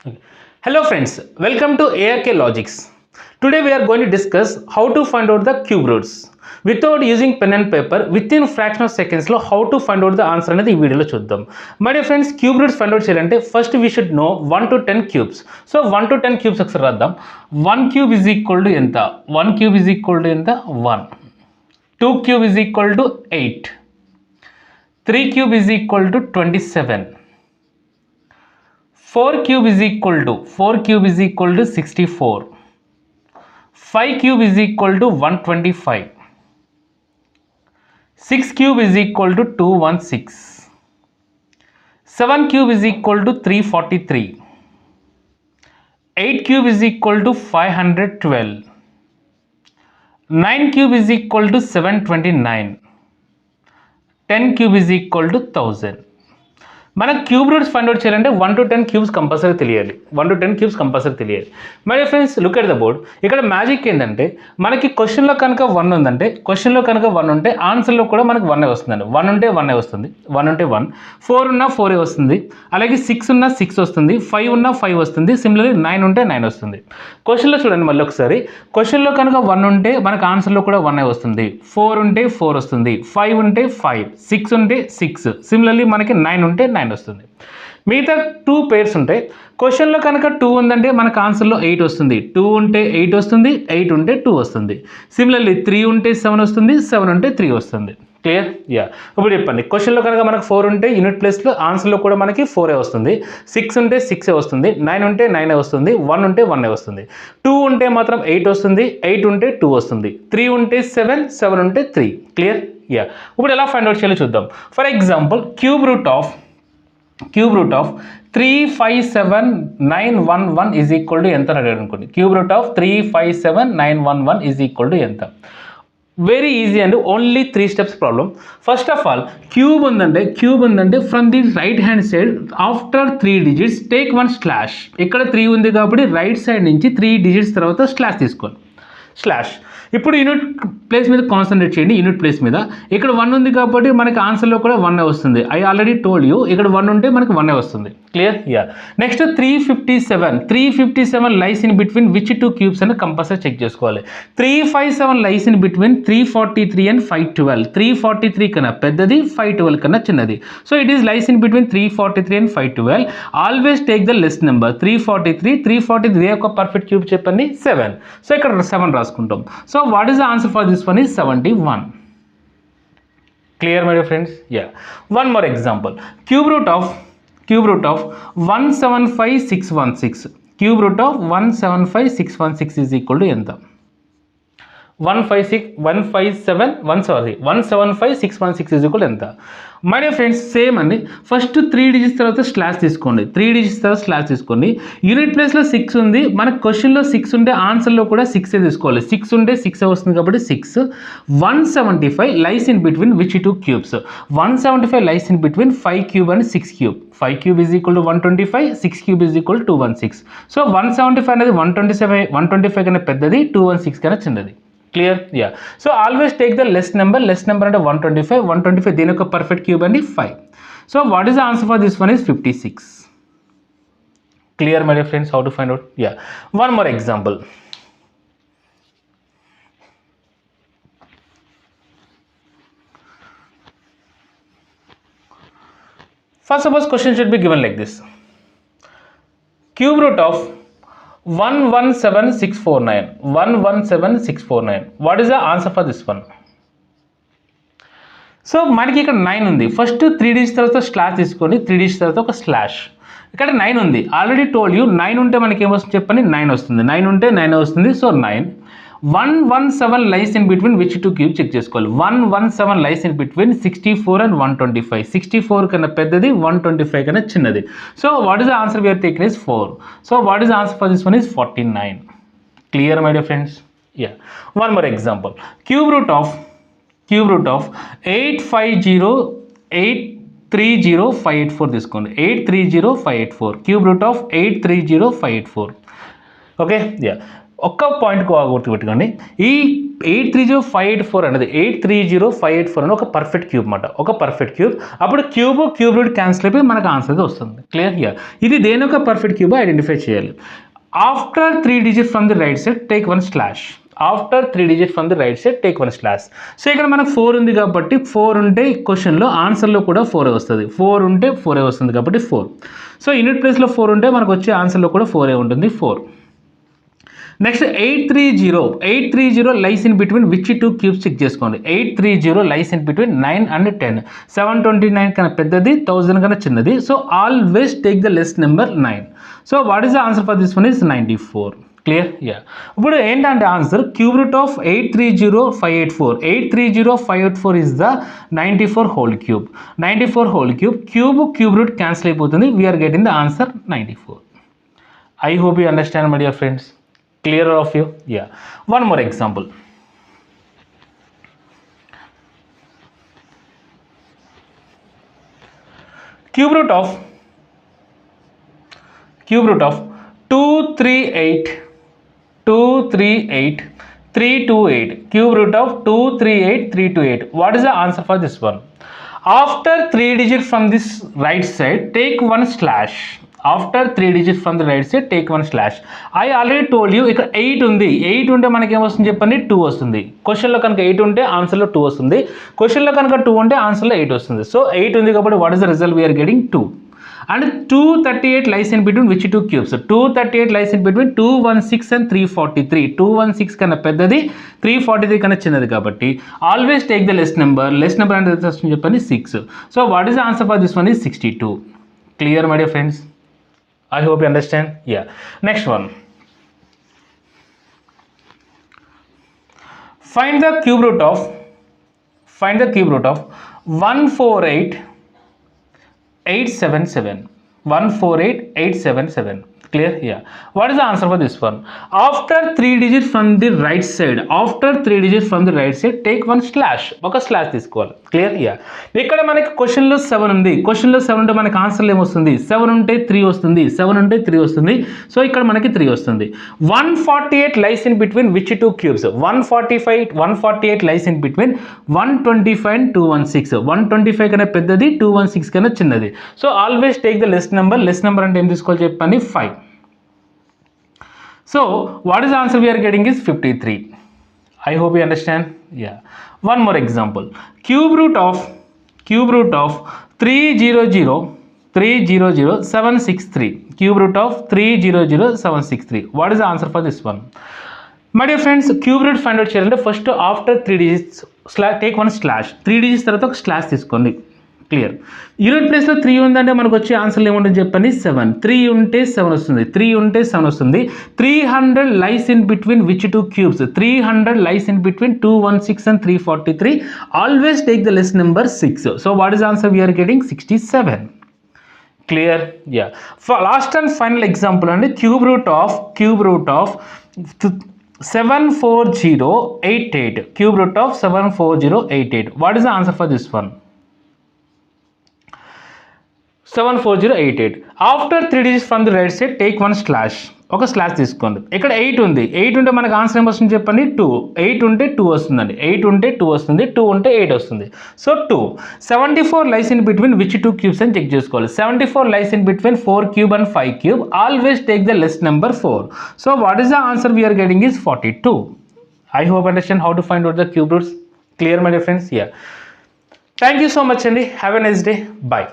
Okay. Hello friends, welcome to ARK Logics. Today we are going to discuss how to find out the cube roots without using pen and paper within fraction of seconds lo how to find out the answer అనేది ఈ వీడియోలో చూద్దాం. My dear friends, cube roots find out చేయాలంటే first we should know 1 to 10 cubes. So 1 to 10 cubes ఒకసారి రాద్దాం. 1 cube is equal to ఎంత? 1 cube is equal to ఎంత? 1. 2 cube is equal to 8. 3 cube is equal to 27. 4 cube is equal to 64. 5 cube is equal to 125. 6 cube is equal to 216. 7 cube is equal to 343. 8 cube is equal to 512. 9 cube is equal to 729. 10 cube is equal to 1000. మన cube roots find out చేయాలంటే 1 to 10 cubes compulsory తెలియాలి. 1 to 10 cubes compulsory తెలియాలి. My friends, look at the board. ఇక్కడ magic ఏంటంటే మనకి క్వశ్చన్లో కనుక 1 ఉందంటే, క్వశ్చన్లో కనుక 1 ఉంటే ఆన్సర్లో కూడా మనకు 1 వస్తుందండి. 1 ఉంటే 1 వస్తుంది, 1 ఉంటే 1, 4 ఉన్నా 4 వస్తుంది, అలాగే 6 ఉన్నా 6 వస్తుంది, 5 ఉన్నా 5 వస్తుంది, సిమిలర్లీ 9 ఉంటే 9 వస్తుంది. క్వశ్చన్లో చూడండి మళ్ళీ ఒకసారి, క్వశ్చన్లో కనుక 1 ఉంటే మనకు ఆన్సర్లో కూడా 1 వస్తుంది, 4 ఉంటే 4 వస్తుంది, 5 ఉంటే 5, 6 ఉంటే 6, సిమిలర్లీ మనకి 9 ఉంటే 9 వస్తుంది. మిగతా 2 పేర్స్ ఉంటాయి. క్వశ్చన్లో కనుక 2 ఉందంటే మనకు ఆన్సర్లో 8 వస్తుంది, 2 ఉంటే 8 వస్తుంది, 8 ఉంటే 2 వస్తుంది. సిమిలర్లీ 3 ఉంటే 7 వస్తుంది, 7 ఉంటే 3 వస్తుంది. క్లియర్? యా. ఇప్పుడు చెప్పండి, క్వశ్చన్లో కనుక మనకు 4 ఉంటే యూనిట్ ప్లేస్లో ఆన్సర్లో కూడా మనకి 4 వస్తుంది, 6 ఉంటే 6 వస్తుంది, 9 ఉంటే 9 వస్తుంది, 1 ఉంటే 1 వస్తుంది, 2 ఉంటే మాత్రం 8 వస్తుంది, 8 ఉంటే 2 వస్తుంది, 3 ఉంటే 7, 7 ఉంటే 3. క్లియర్? యా. ఇప్పుడు ఎలా ఫైండ్ అవుట్ చేయాలో చూద్దాం. For example, cube root of 357911 is equal to ఎంత అడిగాడు అనుకోండి. Cube root of 357911 is equal to ఎంత? వెరీ ఈజీ అండి, only 3 steps problem. First of all, cube ఉందంటే from the right hand side after 3 digits take 1 slash. ఇక్కడ 3 ఉంది కాబట్టి right side నుంచి 3 డిజిట్స్ తర్వాత స్లాష్ తీసుకోండి. స్లాష్. ఇప్పుడు యూనిట్ ప్లేస్ మీద కాన్సన్ట్రేట్ చేయండి. యూనిట్ ప్లేస్ మీద ఇక్కడ 1 ఉంది కాబట్టి మనకి ఆన్సర్లో కూడా 1 వస్తుంది. ఐ ఆల్రెడీ టోల్డ్ యూ, ఇక్కడ 1 ఉంటే మనకి 1 వస్తుంది. Clear? Yeah. Next 357 lies in between which 2 cubes అని కంపల్సరీ చెక్ చేసుకోవాలి. 357 లైస్ ఇన్ బిట్వీన్ 343 అండ్ 512. 343 కన్నా పెద్దది, 512 కన్నా చిన్నది. So it is lies in between 343 and 512. Always take the less number. 343 యొక్క పర్ఫెక్ట్ క్యూబ్ చెప్పండి 7. సో ఇక్కడ 7 రాసుకుంటాం. So what is the answer for this one is 71. Clear my dear friends? Yeah. One more example. Cube root of 175616. Cube root of 175616 is equal to ఎంత? 175,616 is equal to ఎంత? My dear friends, same అండి. First 3 digits తర్వాత slash తీసుకోండి. 3 digits తర్వాత slash తీసుకోండి. Unit ప్లేస్లో 6 ఉంది, మనకు క్వశ్చన్లో 6 ఉంటే ఆన్సర్లో కూడా 6 తీసుకోవాలి. 6 ఉంటే 6 వస్తుంది కాబట్టి 6. 175 లైస్ in between which 2 cubes? 175 lies in between 5 cube and 6 cube. 5 cube is equal to 125, 6 cube is equal to 216. So 175 అనేది 125 కన్నా పెద్దది, 216 కన్నా చిన్నది. Clear? Yeah. So always take the less number అంటే 125 దీని యొక్క పర్ఫెక్ట్ క్యూబ్ అండి 5. So what is the answer for this one is 56. Clear my dear friends, how to find out? Yeah. One more example. First suppose question should be given like this. Cube root of 117649. What is the answer for this one? So మనకి ఇక్కడ 9 ఉంది. First 3 digits తర్వాత slash తీసుకొని 3 digits తర్వాత ఒక slash. ఇక్కడ 9 ఉంది. Already told you 9 ఉంటే మనకి ఏమొస్తుంది చెప్పండి? 9 వస్తుంది. 9 ఉంటే 9 వస్తుంది. So 9. 117 lies in between which 2 cube check చేసుకోవాలి. 117 లైస్ ఇన్ బిట్వీన్ 64 అండ్ 125. 64 కన్నా పెద్దది, 125 కన్నా చిన్నది. So what is the answer we are taking is 4. So what is the answer for this one is 49. Clear my dear friends? Yeah. One more example. Cube root of 830,584 తీసుకోండి. 830,584. Cube root of 830,584. Okay? Yeah. ఒక్క point గుర్తుపెట్టుకోండి, ఈ 830584 అనేది 830584 అని ఒక perfect cube అన్నమాట, ఒక perfect cube. అప్పుడు క్యూబ్ రూట్ క్యాన్సిల్ అయిపోయి మనకు ఆన్సర్ అయితే వస్తుంది. Clear here. ఇది దేని ఒక పర్ఫెక్ట్ క్యూబ్ ఐడెంటిఫై చేయాలి. After 3 digits from the right side take 1 slash. After 3 digits from the right side take 1 slash. So ఇక్కడ మనకు 4 ఉంది కాబట్టి 4 ఉంటే క్వశ్చన్లో ఆన్సర్లో కూడా 4 వస్తుంది. 4 ఉంటే 4 వస్తుంది కాబట్టి 4. సో యూనిట్ ప్లేస్లో 4 ఉంటే మనకు వచ్చే ఆన్సర్లో కూడా 4 ఉంటుంది, 4. Next 830 lies in between which 2 cubes check చేసుకోండి. 830 లైస్ ఇన్ బిట్వీన్ 9 and 10. 729 కన్నా పెద్దది, 1000 కన్నా చిన్నది. So always take the less number 9. So what is the answer for this one is 94. Clear? Yeah. ఇప్పుడు ఏంటంటే answer cube root of 830584. 830584 is the 94 whole cube. 94 whole cube. Cube root cancel అయిపోతుంది. We're getting the answer 94. I hope you understand my dear friends. Clearer of you? Yeah. One more example. Cube root of 238 328. Cube root of 238 328. What is the answer for this one? After 3 digits from this right side, take 1 slash. After 3 digits from the right side, take 1 slash. I already told you ఇక్కడ 8 ఉంది. 8 ఉంటే మనకి ఏమొస్తుంది చెప్పండి, 2 వస్తుంది. క్వశ్చన్లో కనుక 8 ఉంటే ఆన్సర్లో 2 వస్తుంది. క్వశ్చన్లో కనుక 2 ఉంటే ఆన్సర్లో 8 వస్తుంది. సో 8 ఉంది కాబట్టి what is the result? We are getting 2. And 238 lies in between which 2 cubes? 238 lies in between 216 and 343. 216 కన్నా పెద్దది, 343 కన్నా చిన్నది కాబట్టి always take the less number. Less number అంటే వస్తుంది చెప్పండి, 6. So what is the answer for this one is 62. Clear, my dear friends? I hope you understand. Yeah. Next one. Find the cube root of 148877. 148877. Clear? Yeah. What is the answer for this one? After 3 digits from the right side, take 1 slash. ఒక slash తీసుకోవాలి. Clear? Yeah. ఇక్కడ మనకి క్వశ్చన్లో 7 ఉంది. క్వశ్చన్లో 7 ఉంటే మనకి ఆన్సర్లో ఏమొస్తుంది? 7 ఉంటే 3 వస్తుంది. 7 ఉంటే 3 వస్తుంది. సో ఇక్కడ మనకి 3 వస్తుంది. 148 లైస్ in between which 2 cubes? 148 lies in between 125 and 216. 125 కన్నా పెద్దది, 216 కన్నా చిన్నది. So always take the less number. Less number అంటే ఏం తీసుకోవాలి చెప్పండి? 5. So what is the answer we are getting is 53. I hope you understand. Yeah. One more example. Cube root of 300763. Cube root of 300763. What is the answer for this one? My dear friends, cube root find out చేయాలంటే first after 3 digits take 1 slash. 3 digits తర్వాత ఒక slash తీసుకోండి. Clear? Unit ప్లేస్లో 3 ఉందంటే మనకు వచ్చే ఆన్సర్లు ఏముంటుంది చెప్పండి? 7. 3 ఉంటే 7 వస్తుంది. 3 ఉంటే 7 వస్తుంది. 300 lies in between which 2 cubes? 300 lies in between 216 and 343. Always take the less number 6. So what is answer? We are getting 67. Clear? Yeah. Last and final example అండి. Cube root of 74088. Cube root of 74088. What is the answer for this one? 74088. After 3 digits from the right side, take 1 slash. ఒక slash తీసుకోండి. ఇక్కడ 8 ఉంది. 8 ఉంటే మనకు answer ఏమొస్తుంది చెప్పండి? 2. 8 ఉంటే 2 వస్తుందండి. 8 ఉంటే 2 వస్తుంది. 2 ఉంటే 8 వస్తుంది. So 2. 74 lies in between which 2 cubes అని చెక్ చేసుకోవాలి. 74 lies in between 4 cube and 5 cube. Always take the less number 4. So what is the answer we are getting is 42. I hope you understand how to find out the cube roots. Clear, my dear friends? Yeah. Thank you so much, Andy. Have a nice day. Bye.